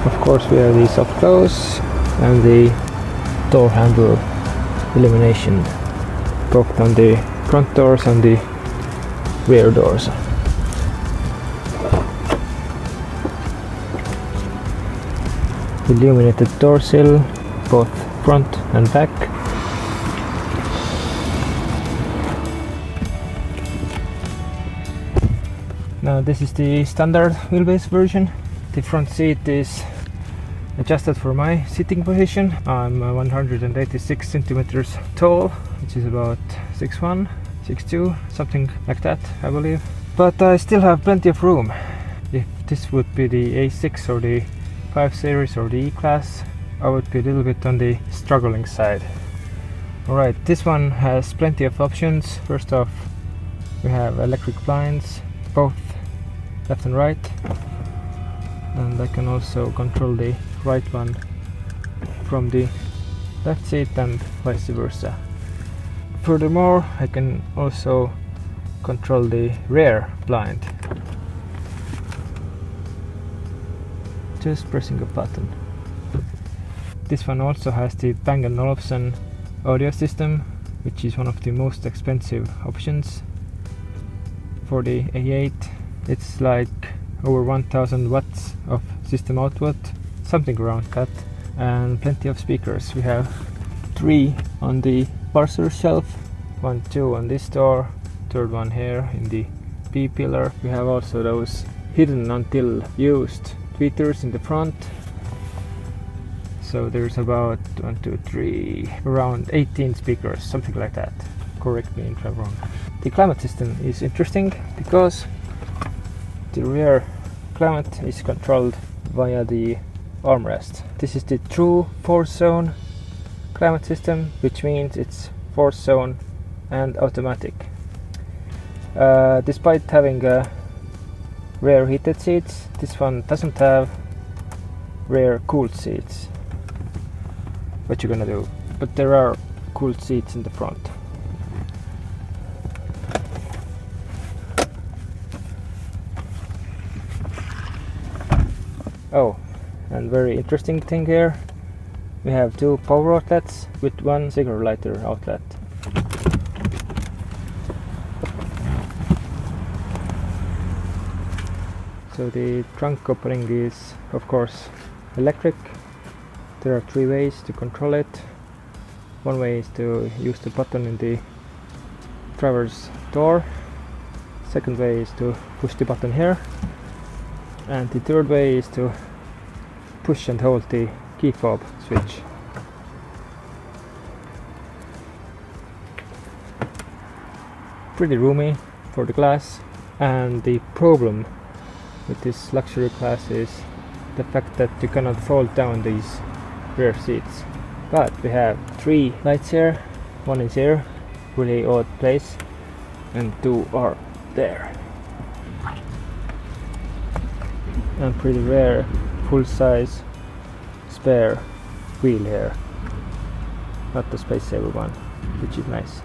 Of course we have the soft close and the door handle illumination both on the front doors and the rear doors. Illuminated door sill, both front and back. Now this is the standard wheelbase version. The front seat is adjusted for my sitting position. I'm 186 centimeters tall, which is about 6'1", 6'2", something like that, I believe. But I still have plenty of room. If this would be the A6 or the 5 Series or the E-Class, I would be a little bit on the struggling side. Alright, this one has plenty of options. First off, we have electric blinds, both left and right. And I can also control the right one from the left seat and vice versa. Furthermore, I can also control the rear blind. Just pressing a button. This one also has the Bang & Olufsen audio system, which is one of the most expensive options. For the A8, it's like over 1000 watts of system output, something around that, and plenty of speakers. We have 3 on the parcel shelf, 1, 2 on this door, third one here in the B pillar. We have also those hidden until used tweeters in the front. So there's about 1, 2, 3, around 18 speakers, something like that. Correct me if I'm wrong. The climate system is interesting because the rear climate is controlled via the armrest. This is the true 4-zone climate system, which means it's 4-zone and automatic. Despite having rear heated seats, this one doesn't have rear cooled seats. What you gonna do? But there are cooled seats in the front. Oh, and very interesting thing here, we have 2 power outlets with 1 cigarette lighter outlet. So the trunk opening is of course electric. There are 3 ways to control it. One way is to use the button in the driver's door. Second way is to push the button here. And the third way is to push and hold the key fob switch. Pretty roomy for the class, and the problem with this luxury class is the fact that you cannot fold down these rear seats. But we have 3 lights here, 1 is here, really odd place, and 2 are there. And pretty rare full-size spare wheel here, not the Space Saver one, which is nice.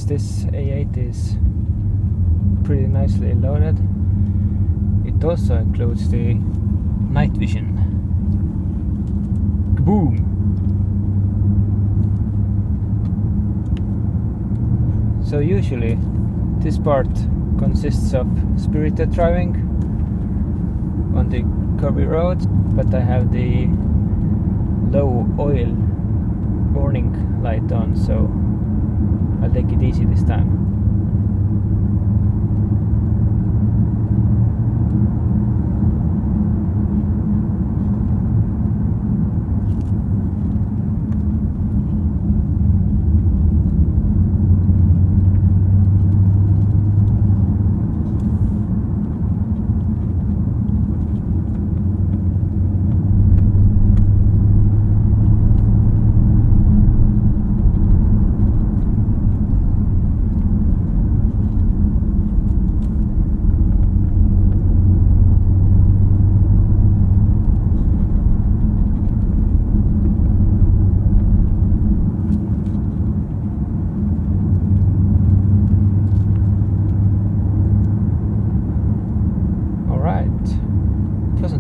this A8 is pretty nicely loaded, it also includes the night vision. Kaboom! So usually this part consists of spirited driving on the Curvy Roads, but I have the low oil warning light on, so I'll take it easy this time.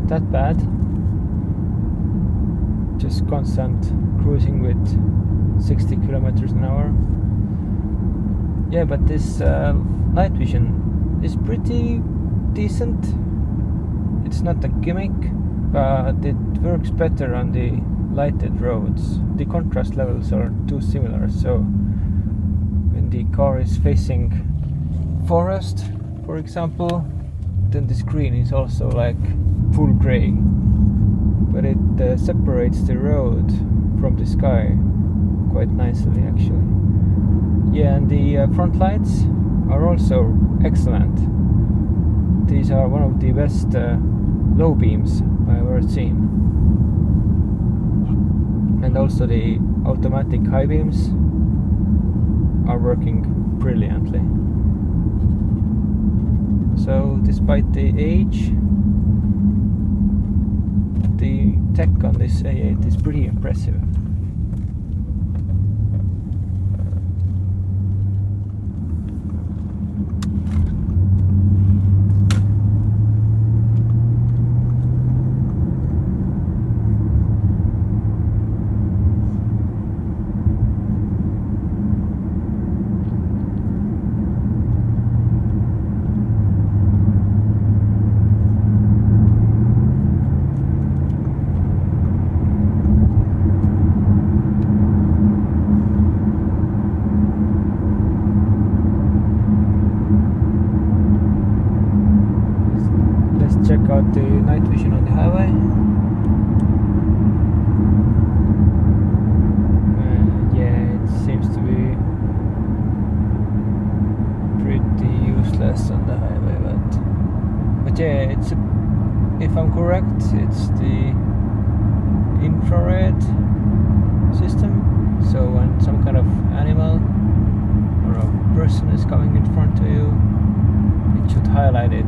That bad, just constant cruising with 60 kilometers an hour. Yeah, but this night vision is pretty decent. It's not a gimmick, but it works better on the lighted roads. The contrast levels are too similar, so when the car is facing forest, for example, then the screen is also like full gray, but it separates the road from the sky quite nicely actually. Yeah, and the front lights are also excellent. These are one of the best low beams I've ever seen, and also the automatic high beams are working brilliantly. So despite the age, the tech on this A8 is pretty impressive. Check out the night vision on the highway. Yeah, it seems to be pretty useless on the highway, but yeah, it's if I'm correct, it's the infrared system. So when some kind of animal or a person is coming in front of you, it should highlight it